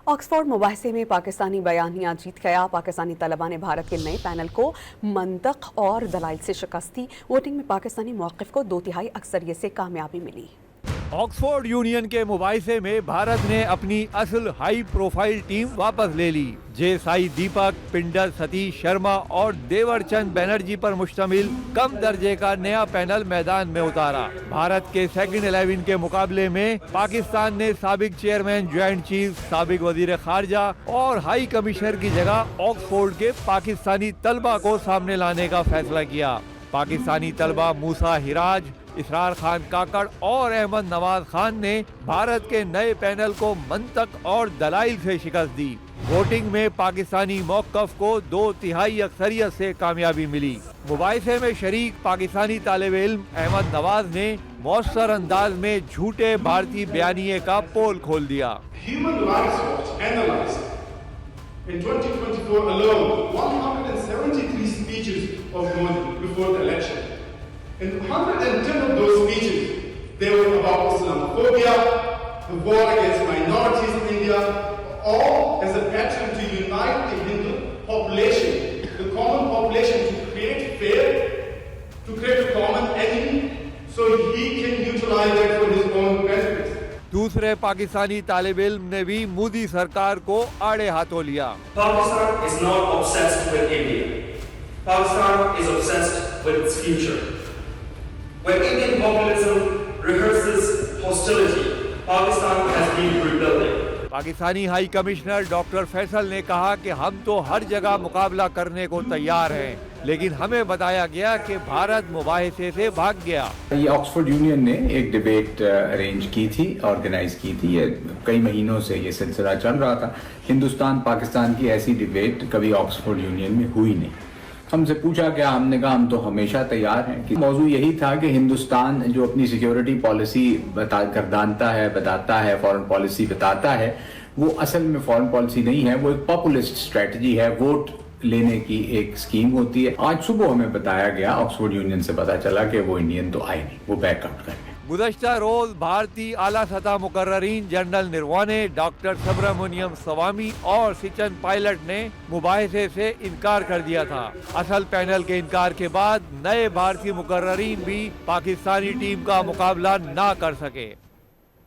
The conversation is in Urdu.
آکسفورڈ مباحثے میں پاکستانی بیانیہ جیت گیا۔ پاکستانی طلباء نے بھارت کے نئے پینل کو منطق اور دلائل سے شکست دی۔ ووٹنگ میں پاکستانی موقف کو 2/3 اکثریت سے کامیابی ملی۔ آکسفورڈ یونین کے مباحثے میں بھارت نے اپنی اصل ہائی پروفائل ٹیم واپس لے لی۔ جے سائی دیپک، پنڈر ستیش شرما اور دیور چند بینرجی پر مشتمل کم درجے کا نیا پینل میدان میں اتارا۔ بھارت کے سیکنڈ 11 کے مقابلے میں پاکستان نے سابق چیئرمین جوائنٹ چیف، سابق وزیر خارجہ اور ہائی کمشنر کی جگہ آکسفورڈ کے پاکستانی طلبہ کو سامنے لانے کا فیصلہ کیا۔ پاکستانی طلبہ موسیٰ ہراج، اسرار خان کاکڑ اور احمد نواز خان نے بھارت کے نئے پینل کو منطق اور دلائل سے شکست دی۔ ووٹنگ میں پاکستانی موقف کو 2/3 اکثریت سے کامیابی ملی۔ مباحثے میں شریک پاکستانی طالب علم احمد نواز نے مؤثر انداز میں جھوٹے بھارتی بیانیے کا پول کھول دیا۔ Human Rights Watch analyzed in 2024 alone 173 speeches of Modi before the election. In 110 of those speeches, they were about Islamophobia, the war against minorities in India, all as a pattern to unite the Hindu population, the common population, to create fear, to create a common enemy, so he can utilize it for his own benefits. دوسرے پاکستانی طالب علم نے بھی مودی سرکار کو آڑے ہاتھوں لیا۔ Pakistan is not obsessed with India. Pakistan is obsessed with its future. When Indian populism rehearses hostility, Pakistan has been rebuilding. Pakistani high commissioner doctor Faisal نے کہا کہ ہم تو ہر جگہ مقابلہ کرنے کو تیار ہیں، لیکن ہمیں بتایا گیا کہ بھارت مباحثے سے بھاگ گیا۔ یہ آکسفورڈ یونین نے ایک ڈیبیٹ ارینج کی تھی، آرگنائز کی تھی۔ یہ کئی مہینوں سے یہ سلسلہ چل رہا تھا۔ ہندوستان پاکستان کی ایسی ڈیبیٹ کبھی آکسفورڈ یونین میں ہوئی نہیں۔ ہم سے پوچھا گیا، ہم نے کہا ہم تو ہمیشہ تیار ہیں۔ کہ موضوع یہی تھا کہ ہندوستان جو اپنی سیکیورٹی پالیسی گردانتا ہے، بتاتا ہے، فورن پالیسی بتاتا ہے، وہ اصل میں فورن پالیسی نہیں ہے، وہ ایک پاپولسٹ اسٹریٹجی ہے، ووٹ لینے کی ایک اسکیم ہوتی ہے۔ آج صبح ہمیں بتایا گیا، آکسفورڈ یونین سے پتا چلا کہ وہ انڈین تو آئے نہیں، وہ بیک آؤٹ کر گئے۔ گزشتہ روز بھارتی اعلیٰ سطح مقررین جنرل نروانے، ڈاکٹر سبرامنیم سوامی اور سچن پائلٹ نے مباحثے سے انکار کر دیا تھا۔ اصل پینل کے انکار کے بعد نئے بھارتی مقررین بھی پاکستانی ٹیم کا مقابلہ نہ کر سکے۔